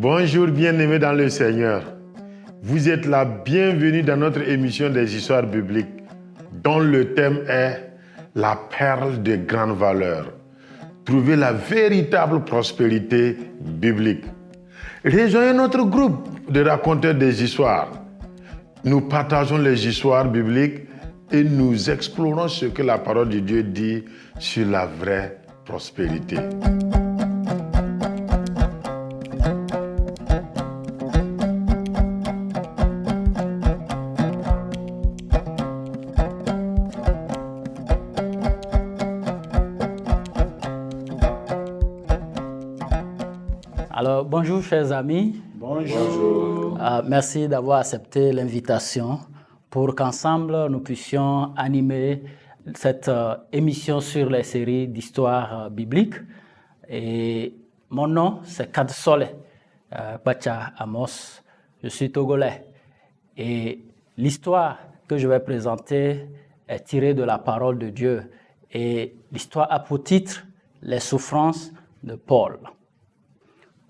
Bonjour bien-aimés dans le Seigneur. Vous êtes la bienvenue dans notre émission des histoires bibliques dont le thème est la perle de grande valeur. Trouver la véritable prospérité biblique. Rejoignez notre groupe de raconteurs des histoires. Nous partageons les histoires bibliques et nous explorons ce que la parole de Dieu dit sur la vraie prospérité. Alors, bonjour chers amis. Bonjour. Merci d'avoir accepté l'invitation pour qu'ensemble nous puissions animer cette émission sur les séries d'histoires bibliques. Et mon nom, c'est Kadsole Bacha Amos. Je suis togolais. Et l'histoire que je vais présenter est tirée de la parole de Dieu. Et l'histoire a pour titre « Les souffrances de Paul ».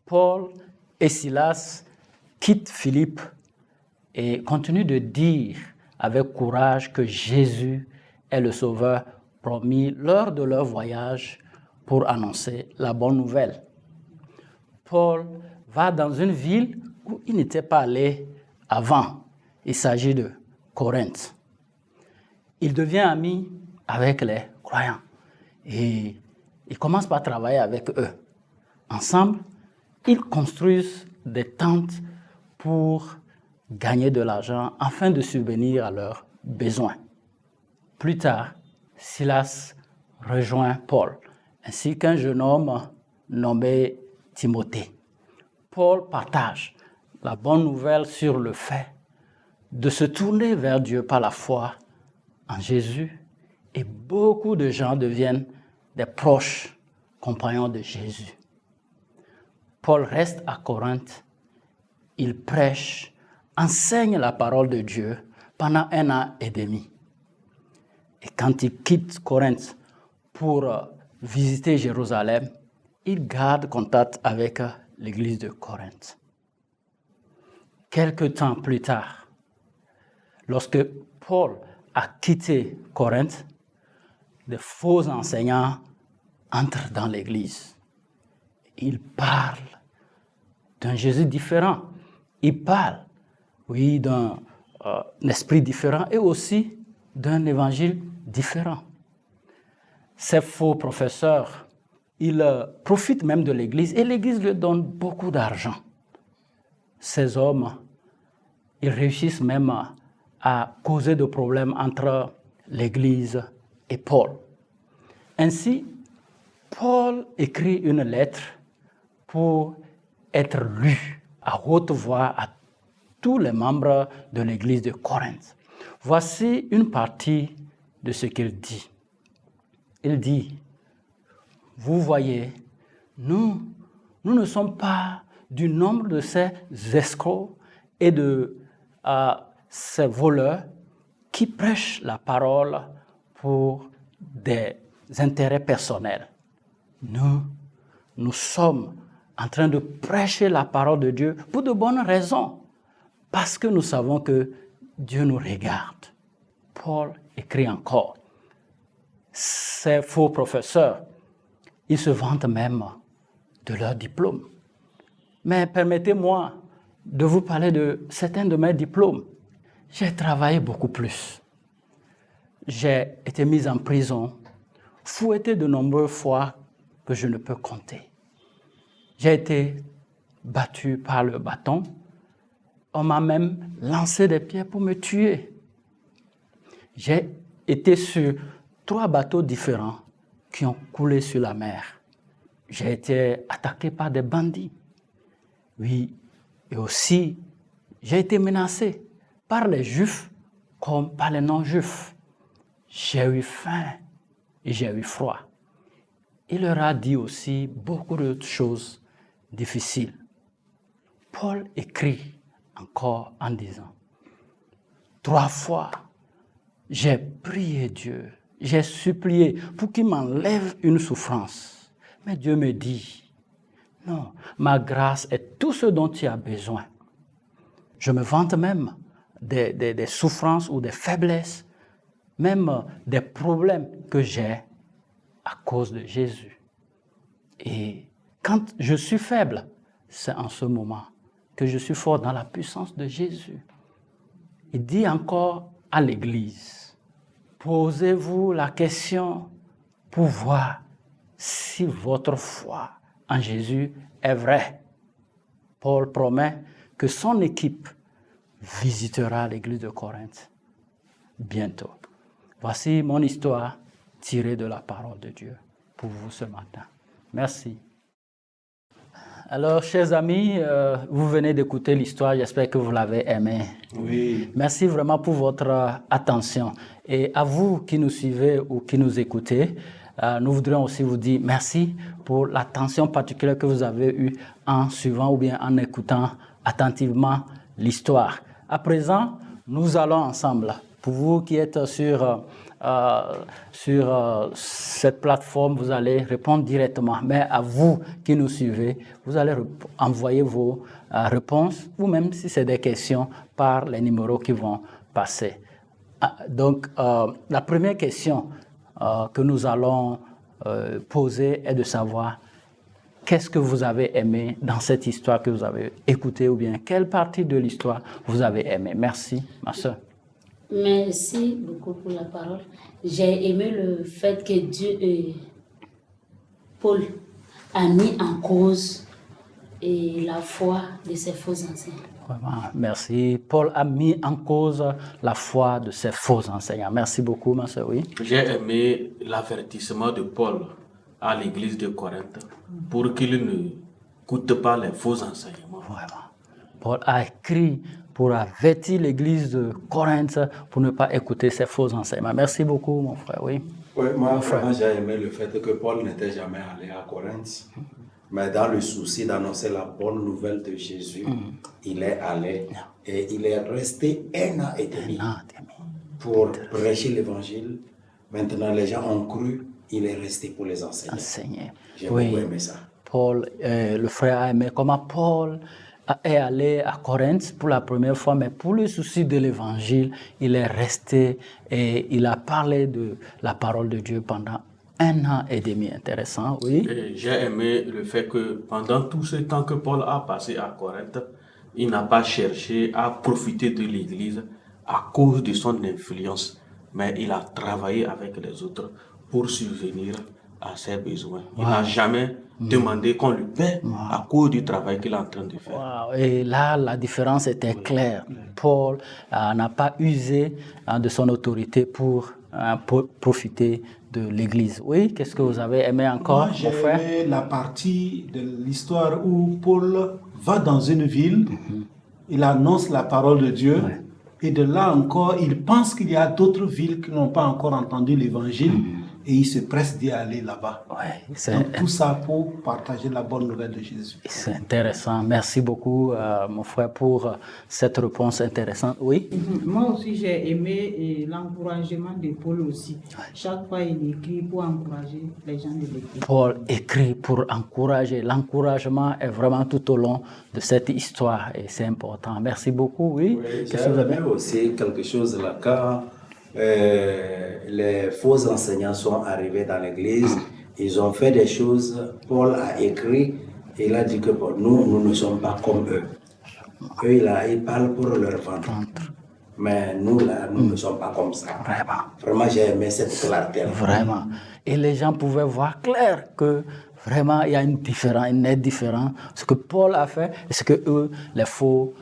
Paul et Silas quittent Philippe et continuent de dire avec courage que Jésus est le Sauveur promis lors de leur voyage pour annoncer la bonne nouvelle. Paul va dans une ville où il n'était pas allé avant. Il s'agit de Corinthe. Il devient ami avec les croyants et il commence par travailler avec eux. Ensemble, ils construisent des tentes pour gagner de l'argent afin de subvenir à leurs besoins. Plus tard, Silas rejoint Paul, ainsi qu'un jeune homme nommé Timothée. Paul partage la bonne nouvelle sur le fait de se tourner vers Dieu par la foi en Jésus, et beaucoup de gens deviennent des proches compagnons de Jésus. Paul reste à Corinthe, il prêche, enseigne la parole de Dieu pendant 1 an et demi. Et quand il quitte Corinthe pour visiter Jérusalem, il garde contact avec l'église de Corinthe. Quelque temps plus tard, lorsque Paul a quitté Corinthe, de faux enseignants entrent dans l'église. Ils parlent d'un Jésus différent. Ils parlent, oui, d'un esprit différent et aussi d'un évangile différent. Ces faux professeurs, ils profitent même de l'Église et l'Église leur donne beaucoup d'argent. Ces hommes, ils réussissent même à causer des problèmes entre l'Église et Paul. Ainsi, Paul écrit une lettre pour être lu à haute voix à tous les membres de l'église de Corinthe. Voici une partie de ce qu'il dit. Il dit, « Vous voyez, nous ne sommes pas du nombre de ces escrocs et de ces voleurs qui prêchent la parole pour des intérêts personnels. Nous sommes en train de prêcher la parole de Dieu pour de bonnes raisons, parce que nous savons que Dieu nous regarde. » Paul écrit encore, ces faux professeurs, ils se vantent même de leur diplôme. Mais permettez-moi de vous parler de certains de mes diplômes. J'ai travaillé beaucoup plus. J'ai été mis en prison, fouetté de nombreuses fois que je ne peux compter. J'ai été battu par le bâton. On m'a même lancé des pierres pour me tuer. J'ai été sur 3 bateaux différents qui ont coulé sur la mer. J'ai été attaqué par des bandits. Oui, et aussi, j'ai été menacé par les Juifs comme par les non-Juifs. J'ai eu faim et j'ai eu froid. Il leur a dit aussi beaucoup d'autres choses difficiles. Paul écrit encore en disant, 3 fois, j'ai prié Dieu, j'ai supplié pour qu'il m'enlève une souffrance. Mais Dieu me dit, Non, ma grâce est tout ce dont tu as besoin. Je me vante même des souffrances ou des faiblesses, même des problèmes que j'ai à cause de Jésus. Et quand je suis faible, c'est en ce moment que je suis fort dans la puissance de Jésus. Il dit encore à l'Église, posez-vous la question pour voir si votre foi en Jésus est vraie. Paul promet que son équipe visitera l'église de Corinthe bientôt. Voici mon histoire tirée de la parole de Dieu pour vous ce matin. Merci. Alors, chers amis, vous venez d'écouter l'histoire, j'espère que vous l'avez aimée. Oui. Merci vraiment pour votre attention. Et à vous qui nous suivez ou qui nous écoutez, nous voudrions aussi vous dire merci pour l'attention particulière que vous avez eue en suivant ou bien en écoutant attentivement l'histoire. À présent, nous allons ensemble, pour vous qui êtes sur cette plateforme, vous allez répondre directement. Mais à vous qui nous suivez, vous allez envoyer vos réponses, ou même si c'est des questions, par les numéros qui vont passer. Donc, la première question que nous allons poser est de savoir qu'est-ce que vous avez aimé dans cette histoire que vous avez écoutée, ou bien quelle partie de l'histoire vous avez aimé. Merci, ma soeur. Merci beaucoup pour la parole. J'ai aimé le fait que Paul a mis en cause la foi de ses faux enseignants. Vraiment, merci. Paul a mis en cause la foi de ses faux enseignants. Merci beaucoup, ma soeur. Oui. J'ai aimé l'avertissement de Paul à l'église de Corinthe pour qu'il ne coûte pas les faux enseignements. Vraiment. Paul a écrit pour avertir l'église de Corinthe pour ne pas écouter ces faux enseignements. Merci beaucoup, mon frère. Oui. Oui, moi, vraiment, j'ai aimé le fait que Paul n'était jamais allé à Corinthe. Mais dans le souci d'annoncer la bonne nouvelle de Jésus, il est allé et il est resté 1 an et demi pour prêcher l'évangile. Maintenant, les gens ont cru, il est resté pour les enseigner. J'ai beaucoup aimé ça. Paul, le frère a aimé comment Paul est allé à Corinthe pour la première fois, mais pour le souci de l'évangile, il est resté et il a parlé de la parole de Dieu pendant 1 an et demi. Intéressant, oui. J'ai aimé le fait que pendant tout ce temps que Paul a passé à Corinthe, il n'a pas cherché à profiter de l'église à cause de son influence, mais il a travaillé avec les autres pour subvenir à ses besoins. Il n'a jamais demandé qu'on lui paie à cause du travail qu'il est en train de faire. Wow. Et là, la différence était claire. Paul n'a pas usé de son autorité pour profiter de l'Église. Oui, qu'est-ce que vous avez aimé encore, mon frère? Moi, j'ai aimé la partie de l'histoire où Paul va dans une ville, il annonce la parole de Dieu, et de là encore, il pense qu'il y a d'autres villes qui n'ont pas encore entendu l'Évangile, et il se presse d'y aller là-bas. Donc tout ça pour partager la bonne nouvelle de Jésus. C'est intéressant. Merci beaucoup, mon frère, pour cette réponse intéressante. Oui. Moi aussi, j'ai aimé l'encouragement de Paul aussi. Chaque fois, il écrit pour encourager les gens de l'église. Paul écrit pour encourager. L'encouragement est vraiment tout au long de cette histoire et c'est important. Merci beaucoup. Oui. J'ai aimé aussi quelque chose là quand les faux enseignants sont arrivés dans l'église, ils ont fait des choses. Paul a écrit, il a dit que bon, nous ne sommes pas comme eux. Eux, ils parlent pour leur ventre. Mais nous, là, nous ne sommes pas comme ça. Vraiment, j'ai aimé cette clarté. Vraiment. Et les gens pouvaient voir clair que vraiment, il y a une nette différence. Ce que Paul a fait et ce que eux, les faux,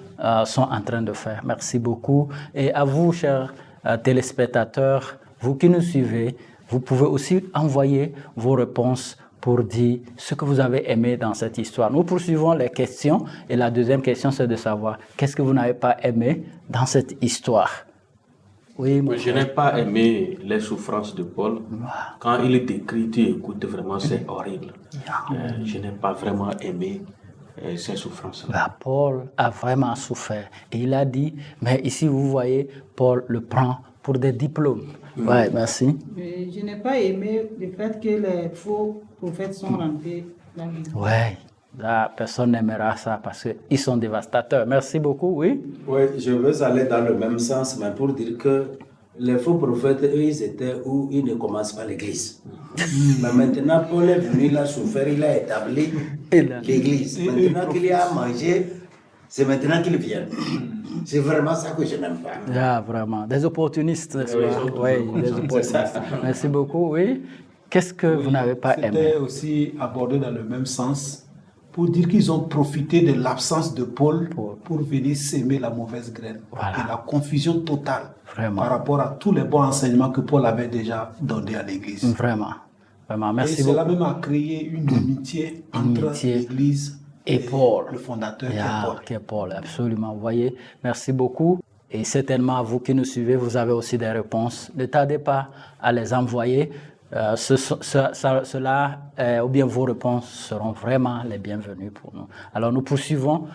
sont en train de faire. Merci beaucoup. Et à vous, chers téléspectateurs, vous qui nous suivez, vous pouvez aussi envoyer vos réponses pour dire ce que vous avez aimé dans cette histoire. Nous poursuivons les questions et la deuxième question, c'est de savoir qu'est-ce que vous n'avez pas aimé dans cette histoire. Oui, je n'ai pas aimé les souffrances de Paul. Quand il décrit, tu écoutes vraiment, c'est horrible. Je n'ai pas vraiment aimé ces souffrances-là. Paul a vraiment souffert. Et il a dit, mais ici vous voyez, Paul le prend pour des diplômes. Oui, merci. Mais je n'ai pas aimé le fait que les faux prophètes sont rentrés dans l'Église. Oui, Là, personne n'aimera ça parce qu'ils sont dévastateurs. Merci beaucoup, oui. Oui, je veux aller dans le même sens, mais pour dire que les faux prophètes, eux, ils étaient où ils ne commencent pas l'église. Mais maintenant, Paul est venu, il a souffert, il a établi l'église. Maintenant qu'il y a à manger, c'est maintenant qu'ils viennent. C'est vraiment ça que je n'aime pas. Ah, vraiment. Des opportunistes, n'est-ce pas? Oui, des opportunistes. Merci beaucoup, oui. Qu'est-ce que vous n'avez pas aimé? C'était aussi abordé dans le même sens pour dire qu'ils ont profité de l'absence de Paul pour venir s'aimer la mauvaise graine. Voilà. Et la confusion totale Vraiment. par rapport à tous les bons enseignements que Paul avait déjà donnés à l'Église. Vraiment. Vraiment. Merci Et cela beaucoup. même a créé une amitié entre Amitié. l'Église Et Paul. le fondateur Qui est Paul, absolument. Vous voyez, merci beaucoup. Et certainement, à vous qui nous suivez, vous avez aussi des réponses. Ne tardez pas à les envoyer. Cela, ou bien vos réponses seront vraiment les bienvenues pour nous. Alors, nous poursuivons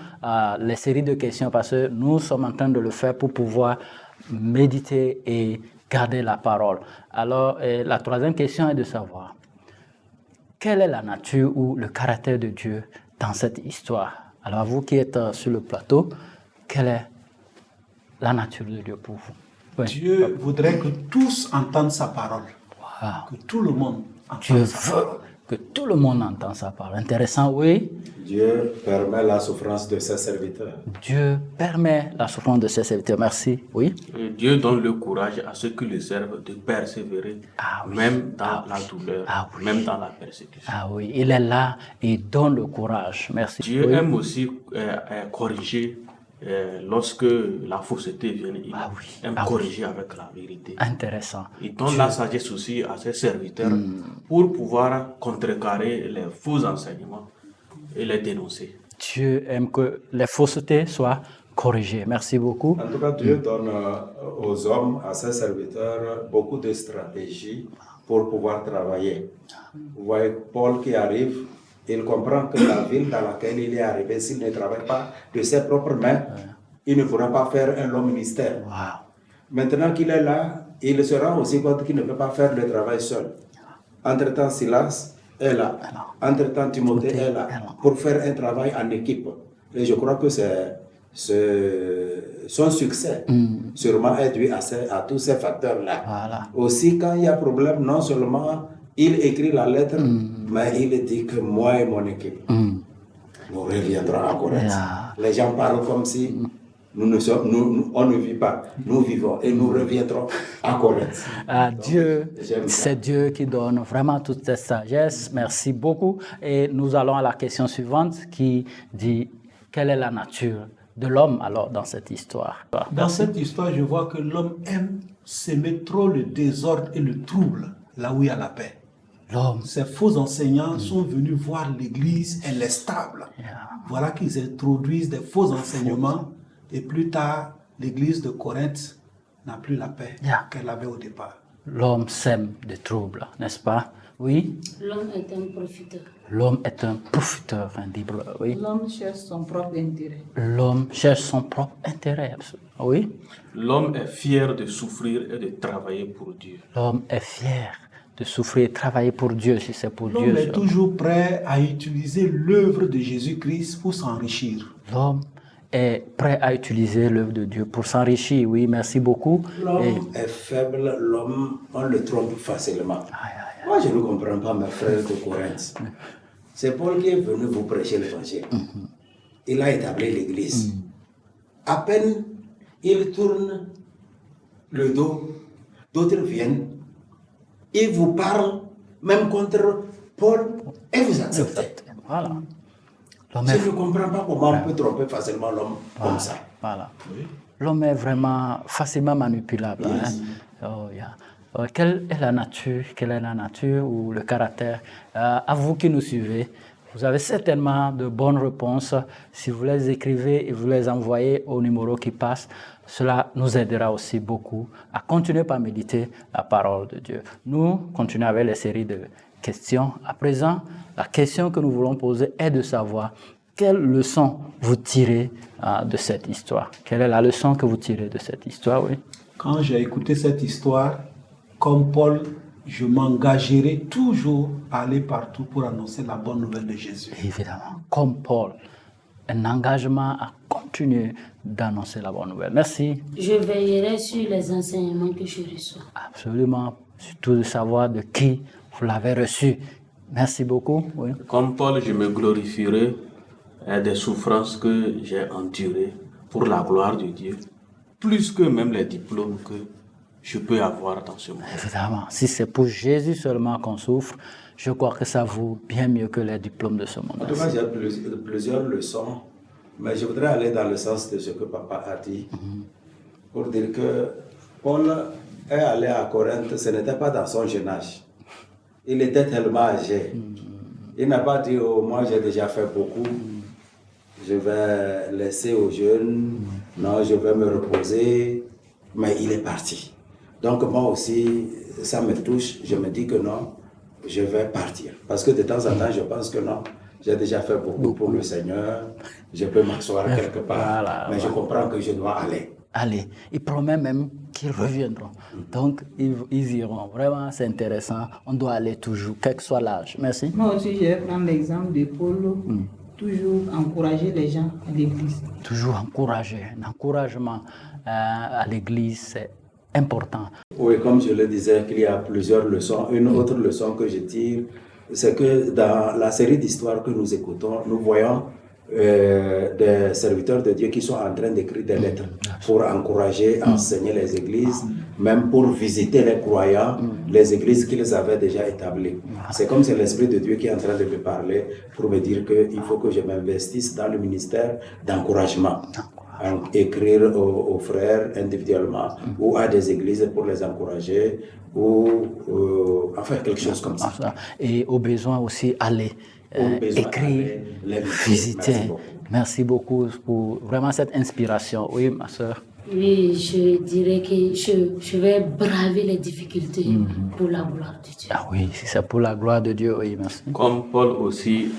les séries de questions parce que nous sommes en train de le faire pour pouvoir méditer et garder la parole. Alors, la troisième question est de savoir quelle est la nature ou le caractère de Dieu dans cette histoire. Alors, vous qui êtes sur le plateau, quelle est la nature de Dieu pour vous? Oui. Dieu voudrait que tous entendent sa parole. Wow. Que tout le monde Dieu entende sa veut parole. que tout le monde entende sa parole. Intéressant, oui. Dieu permet la souffrance de ses serviteurs. Dieu permet la souffrance de ses serviteurs. Merci, oui. Et Dieu donne le courage à ceux qui le servent de persévérer, Ah oui. même dans Ah la oui. douleur, Ah oui. même dans la persécution. Ah oui, il est là et donne le courage. Merci. Dieu Oui. aime aussi corriger lorsque la fausseté vient. Il Ah oui. aime Ah oui. corriger avec la vérité. Intéressant. Il donne la sagesse aussi à ses serviteurs pour pouvoir contrecarrer les faux enseignements et les dénoncer. Dieu aime que les faussetés soient corrigées. Merci beaucoup. En tout cas, Dieu donne aux hommes, à ses serviteurs, beaucoup de stratégies pour pouvoir travailler. Vous voyez, Paul qui arrive, il comprend que la ville dans laquelle il est arrivé, s'il ne travaille pas de ses propres mains, il ne pourra pas faire un long ministère. Wow. Maintenant qu'il est là, il se rend aussi compte qu'il ne peut pas faire le travail seul. Entre-temps, Silas est là. Entre-temps, Timothée est là pour faire un travail en équipe. Et je crois que son succès sûrement est dû à tous ces facteurs-là. Voilà. Aussi, quand il y a problème, non seulement il écrit la lettre, mais il dit que moi et mon équipe, nous reviendrons à Corinthe. Yeah. Les gens parlent comme si on ne vit pas, nous vivons et nous reviendrons à Corinthe. Dieu, j'aime ça. c'est Dieu qui donne vraiment toute cette sagesse. Merci beaucoup. Et nous allons à la question suivante qui dit quelle est la nature de l'homme alors dans cette histoire? Dans cette histoire, je vois que l'homme aime s'aimer trop le désordre et le trouble, là où il y a la paix. L'homme. Ces faux enseignants sont venus voir l'Église, elle est stable. Voilà qu'ils introduisent des faux enseignements et plus tard, l'Église de Corinthe n'a plus la paix qu'elle avait au départ. L'homme sème des troubles, n'est-ce pas? Oui. L'homme est un profiteur. L'homme est un profiteur, libre. Oui. L'homme cherche son propre intérêt. L'homme cherche son propre intérêt. Absolument. Oui. L'homme est fier de souffrir et de travailler pour Dieu. L'homme est fier de souffrir et travailler pour Dieu, si c'est pour Dieu. L'homme est toujours prêt à utiliser l'œuvre de Jésus-Christ pour s'enrichir. L'homme est prêt à utiliser l'œuvre de Dieu pour s'enrichir. Oui, merci beaucoup. L'homme est faible, l'homme, on le trompe facilement. Moi, je ne comprends pas mes frères de Corinthe. C'est Paul qui est venu vous prêcher l'évangile. Il a établi l'église. À peine il tourne le dos, d'autres viennent. Ils vous parlent, même contre Paul, et vous acceptez. Voilà. Je ne comprends pas comment on peut tromper facilement l'homme comme ça. Voilà. L'homme est vraiment facilement manipulable. Yes. Oh, yeah. Quelle est la nature ou le caractère? À vous qui nous suivez, vous avez certainement de bonnes réponses. Si vous les écrivez et vous les envoyez au numéro qui passe, cela nous aidera aussi beaucoup à continuer par méditer la parole de Dieu. Nous continuons avec les séries de questions. À présent, la question que nous voulons poser est de savoir quelle leçon vous tirez de cette histoire. Quelle est la leçon que vous tirez de cette histoire? Oui. Quand j'ai écouté cette histoire, comme Paul je m'engagerai toujours à aller partout pour annoncer la bonne nouvelle de Jésus. Évidemment, comme Paul, un engagement à continuer d'annoncer la bonne nouvelle. Merci. Je veillerai sur les enseignements que je reçois. Absolument, surtout de savoir de qui vous l'avez reçu. Merci beaucoup. Oui. Comme Paul, je me glorifierai des souffrances que j'ai endurées pour la gloire de Dieu, plus que même les diplômes que je peux avoir dans ce monde. Évidemment, si c'est pour Jésus seulement qu'on souffre, je crois que ça vaut bien mieux que les diplômes de ce monde. En tout cas, j'ai plusieurs leçons, mais je voudrais aller dans le sens de ce que papa a dit, pour dire que Paul est allé à Corinthe, ce n'était pas dans son jeune âge. Il était tellement âgé. Il n'a pas dit, oh, moi j'ai déjà fait beaucoup, je vais laisser aux jeunes, non, je vais me reposer, mais il est parti. Donc moi aussi, ça me touche, je me dis que non, je vais partir. Parce que de temps en temps, je pense que non, j'ai déjà fait beaucoup pour le Seigneur, je peux m'asseoir quelque part, mais je comprends que je dois aller. Allez, il promet même qu'ils reviendront. Donc, ils iront. Vraiment, c'est intéressant. On doit aller toujours, quel que soit l'âge. Merci. Moi aussi, je vais prendre l'exemple de Paul. Toujours encourager les gens à l'église. Toujours encourager. L'encouragement à l'église, c'est important. Oui, comme je le disais, qu'il y a plusieurs leçons. Une autre leçon que je tire, c'est que dans la série d'histoires que nous écoutons, nous voyons des serviteurs de Dieu qui sont en train d'écrire des lettres pour encourager, enseigner les églises, même pour visiter les croyants, les églises qu'ils avaient déjà établies. C'est comme c'est l'Esprit de Dieu qui est en train de me parler pour me dire qu'il faut que je m'investisse dans le ministère d'encouragement. Écrire aux frères individuellement ou à des églises pour les encourager ou enfin quelque chose comme ça. Et au besoin aussi aller écrire, visiter. Merci beaucoup pour vraiment cette inspiration. Oui, ma soeur. Oui, je dirais que je vais braver les difficultés pour la gloire de Dieu. Ah oui, si c'est pour la gloire de Dieu, oui, merci. Comme Paul aussi,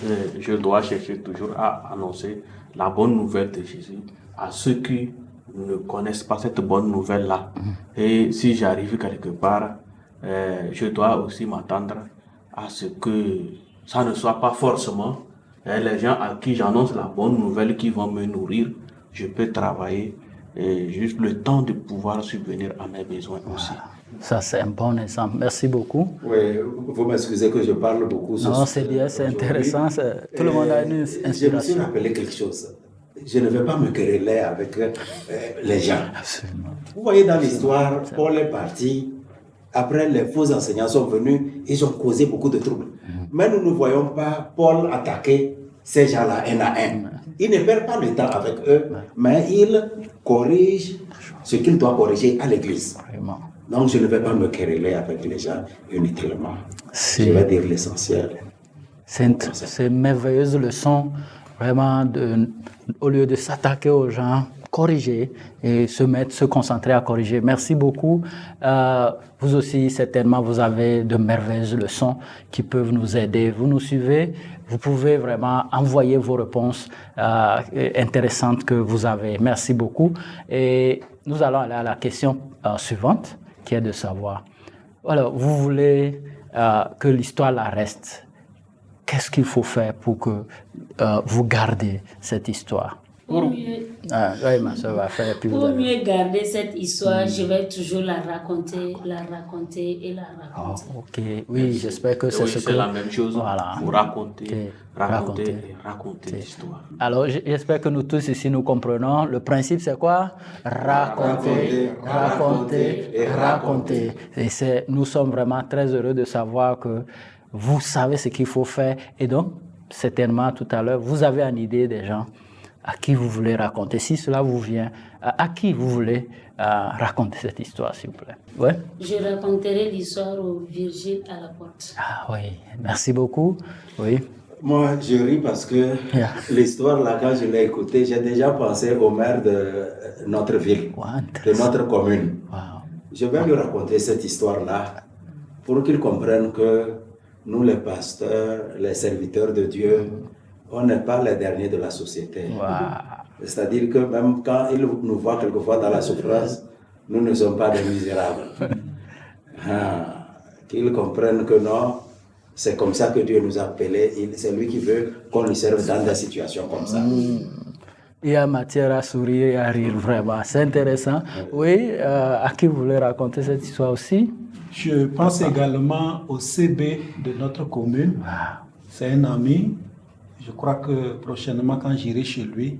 je dois chercher toujours à annoncer la bonne nouvelle de Jésus à ceux qui ne connaissent pas cette bonne nouvelle-là. Et si j'arrive quelque part, je dois aussi m'attendre à ce que ça ne soit pas forcément les gens à qui j'annonce la bonne nouvelle qui vont me nourrir. Je peux travailler juste le temps de pouvoir subvenir à mes besoins aussi. Ça, c'est un bon exemple. Merci beaucoup. Oui, vous m'excusez que je parle beaucoup. Non, c'est bien, c'est intéressant. Tout le monde a une inspiration. Je me suis rappelé quelque chose. Je ne vais pas me quereller avec les gens. Absolument. Vous voyez dans l'histoire, Paul est parti. Après, les faux enseignants sont venus. Ils ont causé beaucoup de troubles. Mais nous ne voyons pas Paul attaquer ces gens-là un à un. Il ne perd pas le temps avec eux, mais il corrige ce qu'il doit corriger à l'église. Vraiment. Donc, je ne vais pas me quereller avec les gens inutilement. Je vais dire l'essentiel. C'est une merveilleuse leçon, vraiment, au lieu de s'attaquer aux gens, corriger et se concentrer à corriger. Merci beaucoup. Vous aussi, certainement, vous avez de merveilleuses leçons qui peuvent nous aider. Vous nous suivez, vous pouvez vraiment envoyer vos réponses intéressantes que vous avez. Merci beaucoup. Et nous allons aller à la question suivante, qui est de savoir, alors, vous voulez que l'histoire la reste. Qu'est-ce qu'il faut faire pour que vous gardez cette histoire? Pour mieux garder cette histoire, je vais toujours la raconter et la raconter. Oh, ok, oui, j'espère que c'est c'est la même chose. Voilà. Pour raconter l'histoire. Alors, j'espère que nous tous ici, nous comprenons. Le principe, c'est quoi? Raconter. Et nous sommes vraiment très heureux de savoir que vous savez ce qu'il faut faire. Et donc, certainement, tout à l'heure, vous avez une idée des gens à qui vous voulez raconter. Si cela vous vient, à qui vous voulez raconter cette histoire, s'il vous plaît. Ouais? Je raconterai l'histoire au Virgile à la porte. Ah oui, merci beaucoup. Oui. Moi, je ris parce que l'histoire, là, quand je l'ai écoutée, j'ai déjà pensé au maire de notre ville, de notre commune. Wow. Je vais lui raconter cette histoire-là pour qu'il comprenne que nous, les pasteurs, les serviteurs de Dieu, on n'est pas les derniers de la société. Wow. C'est-à-dire que même quand ils nous voient quelquefois dans la souffrance, nous ne sommes pas des misérables. qu'ils comprennent que non, c'est comme ça que Dieu nous a appelés. C'est lui qui veut qu'on lui serve dans des situations comme ça. Il y a matière à sourire et à rire, vraiment. C'est intéressant. Oui, à qui vous voulez raconter cette histoire aussi? Je pense également au CB de notre commune. C'est un ami. Je crois que prochainement, quand j'irai chez lui,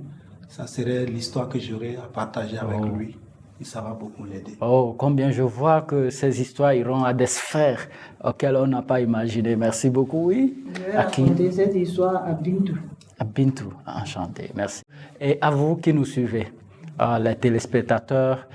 ça serait l'histoire que j'aurai à partager avec lui. Et ça va beaucoup l'aider. Oh, combien je vois que ces histoires iront à des sphères auxquelles on n'a pas imaginé. Merci beaucoup, oui. Je vais raconter cette histoire à Bintou. À Bintou, enchanté, merci. Et à vous qui nous suivez, les téléspectateurs,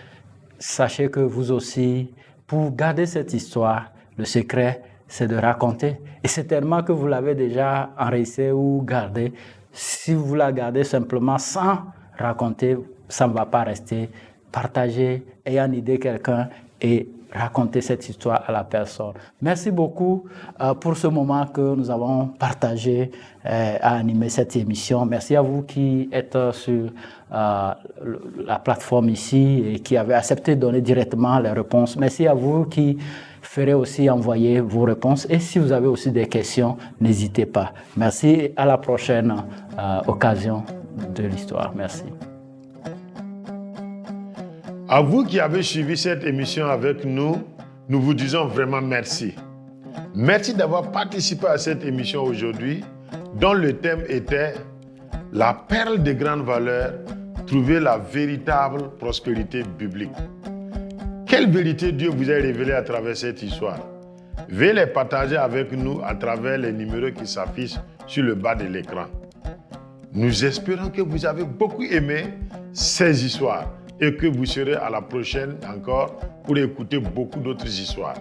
sachez que vous aussi, pour garder cette histoire, le secret, c'est de raconter. Et c'est tellement que vous l'avez déjà enregistré ou gardé. Si vous la gardez simplement sans raconter, ça ne va pas rester. Partagez, ayez en idée quelqu'un et raconter cette histoire à la personne. Merci beaucoup pour ce moment que nous avons partagé à animer cette émission. Merci à vous qui êtes sur la plateforme ici et qui avez accepté de donner directement les réponses. Merci à vous qui ferez aussi envoyer vos réponses. Et si vous avez aussi des questions, n'hésitez pas. Merci et à la prochaine occasion de l'histoire. Merci. À vous qui avez suivi cette émission avec nous, nous vous disons vraiment merci. Merci d'avoir participé à cette émission aujourd'hui, dont le thème était « La perle de grande valeur, trouver la véritable prospérité biblique ». Quelle vérité Dieu vous a révélée à travers cette histoire? Veuillez les partager avec nous à travers les numéros qui s'affichent sur le bas de l'écran. Nous espérons que vous avez beaucoup aimé ces histoires et que vous serez à la prochaine encore pour écouter beaucoup d'autres histoires.